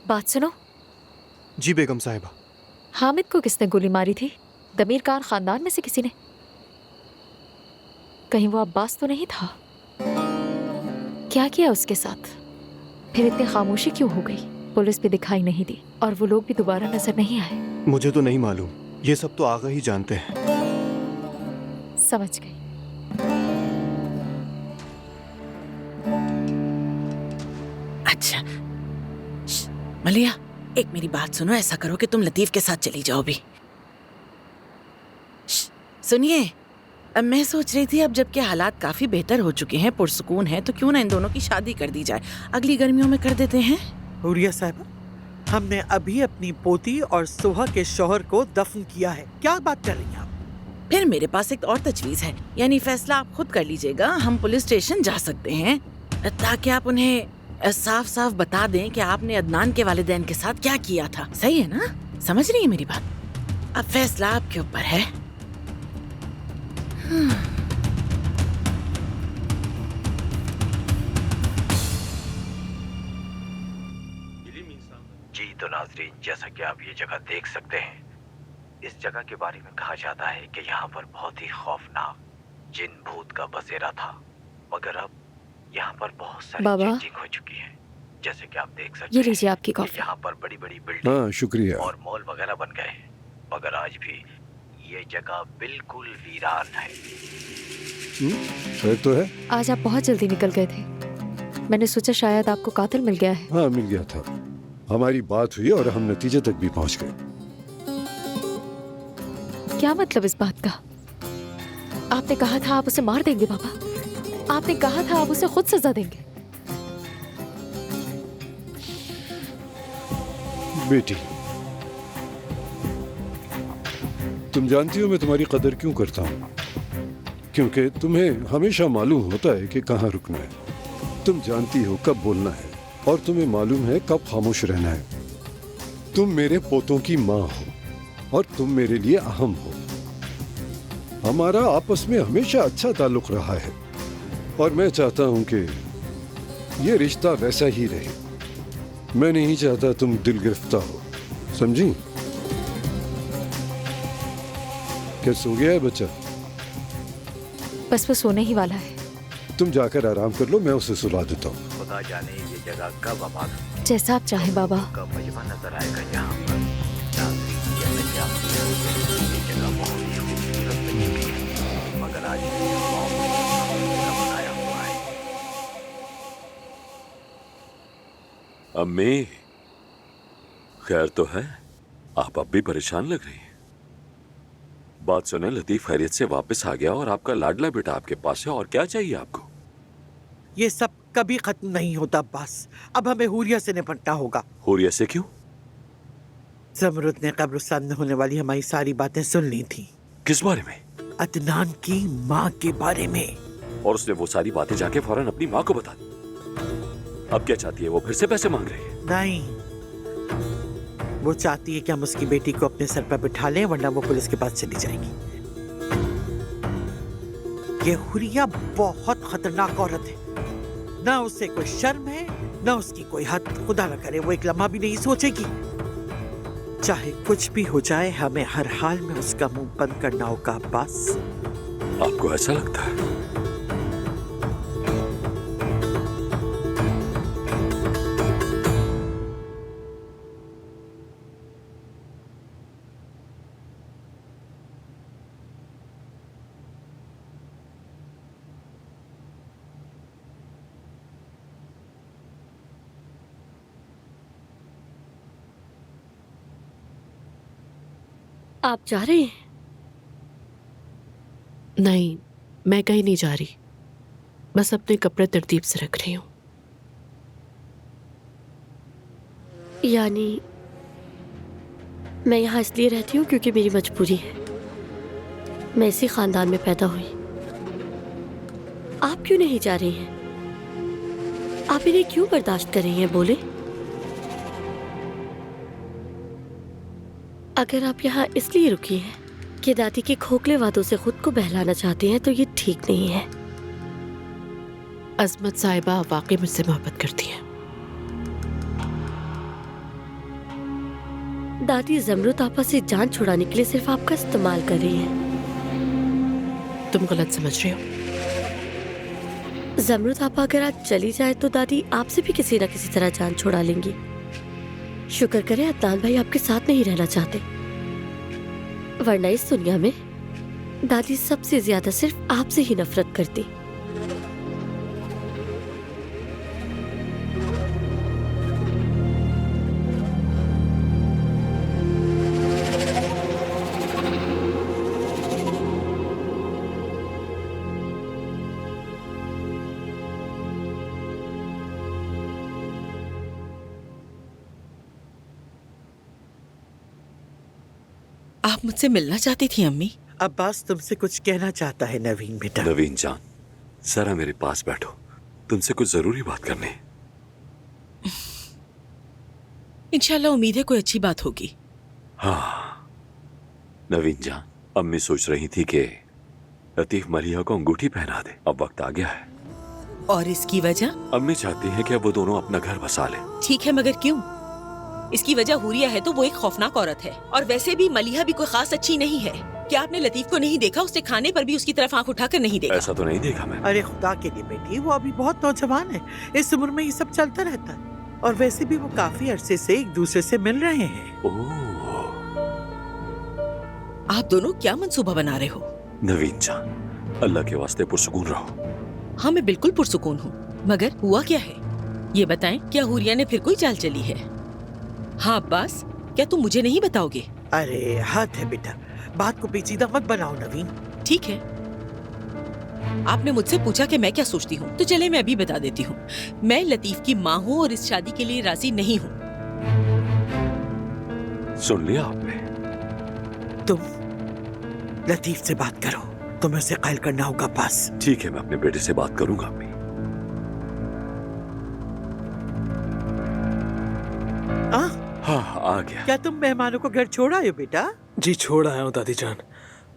बात सुनो। जी बेगम साहिबा। हामिद को किसने गोली मारी थी? दमीर खान खानदान में से किसी ने? कहीं वो अब्बास तो नहीं था? क्या किया उसके साथ? फिर इतनी खामोशी क्यों हो गई? पुलिस भी दिखाई नहीं दी और वो लोग भी दोबारा नजर नहीं आए। मुझे तो नहीं मालूम, ये सब तो आगा ही जानते हैं। समझ गई। अच्छा मलिया, एक मेरी बात सुनो। ऐसा करो कि तुम लतीफ के साथ चली जाओ भी। सुनिए, अब मैं सोच रही थी अब जबकि हालात काफी बेहतर हो चुके हैं, पुरसुकून है, तो क्यों ना इन दोनों की शादी कर दी जाए। अगली गर्मियों में कर देते हैं। हुरिया साहब, हमने अभी अपनी पोती और सुहा के शौहर को दफन किया है। क्या बात कर रही हैं आप? फिर मेरे पास एक और तजवीज है, यानी फैसला आप खुद कर लीजिएगा। हम पुलिस स्टेशन जा सकते हैं ताकि आप उन्हें साफ साफ बता दें कि आपने अदनान के वालिदैन के साथ क्या किया था। सही है ना? समझ रही है मेरी बात? अब फैसला आपके ऊपर है। जी तो नाजरीन, जैसा कि आप ये जगह देख सकते हैं, इस जगह के बारे में कहा जाता है कि यहाँ पर बहुत ही खौफनाक जिन भूत का बसेरा था, मगर अब यहाँ पर बहुत सारी चेंजिंग हो चुकी है। जैसे कि आप देख सकते ये लीजिए आपकी कॉफी। यहाँ पर बड़ी बड़ी बिल्डिंग शुक्रिया और मॉल वगैरह बन गए हैं, मगर आज भी ये जगह बिल्कुल वीरान है। शायद तो है। आज आप बहुत जल्दी निकल गए थे, मैंने सोचा शायद आपको कातिल मिल गया है। हाँ, मिल गया था। हमारी बात हुई और हम नतीजे तक भी पहुंच गए। क्या मतलब इस बात का? आपने कहा था आप उसे मार देंगे बाबा, आपने कहा था आप उसे खुद सजा देंगे। बेटी, तुम जानती हो मैं तुम्हारी कदर क्यों करता हूँ? क्योंकि तुम्हें हमेशा मालूम होता है कि कहाँ रुकना है। तुम जानती हो कब बोलना है और तुम्हें मालूम है कब खामोश रहना है। तुम मेरे पोतों की माँ हो और तुम मेरे लिए अहम हो। हमारा आपस में हमेशा अच्छा ताल्लुक रहा है और मैं चाहता हूं कि ये रिश्ता वैसा ही रहे। मैं नहीं चाहता तुम दिल गिरफ्तार हो, समझी? क्या सो गया है बच्चा? बस वो सोने ही वाला है। तुम जाकर आराम कर लो, मैं उसे सुला देता हूँ। खुदा जाने ये जगह कब आबाद होगी। जैसा आप चाहें बाबा। का मजमा नजर आएगा यहाँ पर। जैसे कि आप ये जगह बहुत ही खूबसूरत बनी हुई है, मगर आज भी बनाया हुआ है। अम्मी, खैर तो है? आप अब भी परेशान लग रही हैं। बात सुने, लतीफ खैरियत से वापस आ गया और आपका लाडला बेटा आपके पास है। और क्या चाहिए आपको? ये सब कभी खत्म नहीं होता अब्बास। अब हमें हुरिया से निपटना होगा। हुरिया से क्यों? ज़मरुद ने कब्रिस्तान में होने वाली हमारी सारी बातें सुन ली थी। किस बारे में? अदनान की माँ के बारे में। और उसने वो सारी बातें जाके फौरन अपनी माँ को बता दी। अब क्या चाहती है? वो फिर से पैसे मांग रही है? नहीं, वो चाहती है कि हम उसकी बेटी को अपने सर पर बिठा लें, वरना वो पुलिस के पास चली जाएगी। ये हुरिया बहुत खतरनाक औरत है। ना उससे कोई शर्म है, ना उसकी कोई हद। खुदा न करे वो एक लम्हा भी नहीं सोचेगी। चाहे कुछ भी हो जाए, हमें हर हाल में उसका मुंह बंद करना होगा अब्बास। आपको ऐसा लगता है? आप जा रहे हैं? नहीं, मैं कहीं नहीं जा रही, बस अपने कपड़े तरतीब से रख रही हूँ। यानी मैं यहाँ इसलिए रहती हूँ क्योंकि मेरी मजबूरी है। मैं इसी खानदान में पैदा हुई। आप क्यों नहीं जा रही हैं? आप इन्हें क्यों बर्दाश्त कर रही हैं? बोले। अगर आप यहाँ इसलिए रुकी हैं कि दादी के खोखले वादों से खुद को बहलाना चाहती हैं, तो ये ठीक नहीं है। अजमत साहिबा वाकई मुझसे मोहब्बत करती हैं। दादी ज़मरुद आपा से जान छुड़ाने के लिए सिर्फ आपका इस्तेमाल कर रही हैं। तुम गलत समझ रहे हो। ज़मरुद आपा अगर आज चली जाए तो दादी आपसे भी किसी न किसी तरह जान छुड़ा लेंगी। शुक्र करें अदनान भाई आपके साथ नहीं रहना चाहते, वरना इस दुनिया में दादी सबसे ज्यादा सिर्फ आपसे ही नफरत करती। आप मुझसे मिलना चाहती थी अम्मी? अब्बास तुमसे कुछ कहना चाहता है नवीन बेटा। नवीन जान, जरा मेरे पास बैठो, तुमसे कुछ जरूरी बात करनी है। इंशाल्लाह उम्मीद है कोई अच्छी बात होगी। हाँ नवीन जान, अम्मी सोच रही थी कि लतीफ मलिया को अंगूठी पहना दे। अब वक्त आ गया है। और इसकी वजह? अम्मी चाहती हैं कि अब वो दोनों अपना घर बसा लें। ठीक है, मगर क्यों? इसकी वजह हुरिया है तो वो एक खौफनाक औरत है, और वैसे भी मलिहा भी कोई खास अच्छी नहीं है। क्या आपने लतीफ को नहीं देखा? उसने खाने पर भी उसकी तरफ आंख उठाकर नहीं देखा। ऐसा तो नहीं देखा मैंने। अरे खुदा के लिए बेटी, वो अभी बहुत नौजवान है, इस उम्र में ये सब चलता रहता है। और वैसे भी वो काफी अरसे से एक दूसरे से मिल रहे हैं। ओह, आप दोनों क्या मंसूबा बना रहे हो? नवीन जान, अल्लाह के वास्ते पुरसुकून रहो। हाँ मैं बिल्कुल पुरसुकून हूँ, मगर हुआ क्या है ये बताएं। क्या हुरिया ने फिर कोई चाल चली है? हाँ अब्बास, क्या तुम मुझे नहीं बताओगे? अरे हद है बेटा, बात को पेचीदा मत बनाओ नवीन। ठीक है, आपने मुझसे पूछा कि मैं क्या सोचती हूँ, तो चले मैं अभी बता देती हूँ। मैं लतीफ की माँ हूँ और इस शादी के लिए राजी नहीं हूँ। सुन लिया आपने? तुम लतीफ से बात करो, तुम्हें उसे कायल करना होगा पास। ठीक है, मैं अपने बेटे से बात करूंगा अम्मी। हाँ आ गया। क्या तुम मेहमानों को घर छोड़ आए हो बेटा? जी छोड़ आया हूँ दादी जान,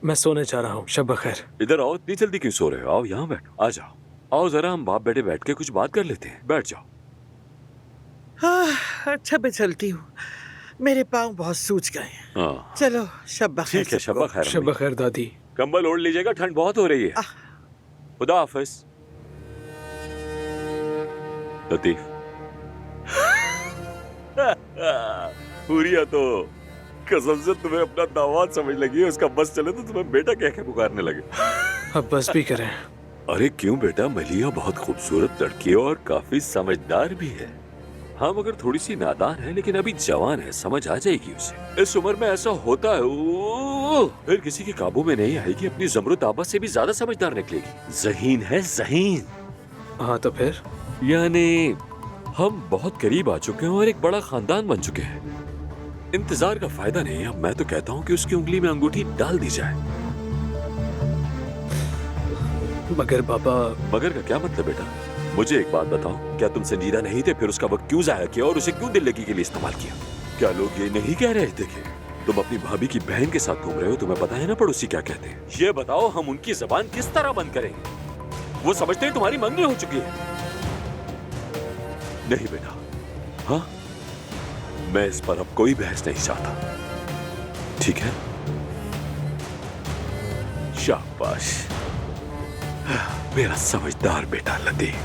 मैं सोने जा रहा हूँ। शब बखैर। इधर आओ, इतनी जल्दी क्यों सो रहे हो? आओ यहाँ बैठो, आ जाओ। आओ जरा हम बाप बेटे बैठ के कुछ बात कर लेते हैं। बैठ जाओ। हाँ, अच्छा मैं चलती हूँ, मेरे पाँव बहुत सूज गए हैं। हाँ चलो शब बखैर। ठीक है, शब बखैर। शब बखैर दादी। कंबल ओढ़ लीजिएगा, ठंड बहुत हो रही है। खुदा हाफिज। लतीफ। हुरिया तो कसम से तुम्हें अपना दामाद समझ लगी है। उसका बस चले तो तुम्हें बेटा कह के पुकारने लगे। अब बस भी करें। अरे क्यों बेटा, मलिया बहुत खूबसूरत लड़की है और काफी समझदार भी है। हाँ मगर थोड़ी सी नादान है, लेकिन अभी जवान है, समझ आ जाएगी उसे। इस उम्र में ऐसा होता है, फिर किसी के काबू में नहीं आएगी। अपनी ज़मरुद आबा से भी ज्यादा समझदार निकलेगी। ज़हीन है ज़हीन। हाँ तो फिर? यानी हम बहुत करीब आ चुके हैं और एक बड़ा खानदान बन चुके हैं। इंतजार का फायदा नहीं। अब मैं तो कहता हूँ कि उसकी उंगली में अंगूठी डाल दी जाए। मगर पापा। मगर का क्या मतलब बेटा? मुझे एक बात बताओ, क्या तुम संजीदा नहीं थे? फिर उसका वक्त क्यों जाया किया और उसे क्यों दिल लगी के लिए इस्तेमाल किया? क्या लोग ये नहीं कह रहे थे कि तुम अपनी भाभी की बहन के साथ घूम रहे हो? तुम्हें पता है ना पड़ोसी क्या कहते हैं। ये बताओ, हम उनकी जबान किस तरह बंद करेंगे? वो समझते हैं तुम्हारी मंगनी हो चुकी है। नहीं बेटा, हाँ मैं इस पर अब कोई बहस नहीं चाहता, ठीक है? शाबाश मेरा समझदार बेटा लतीफ।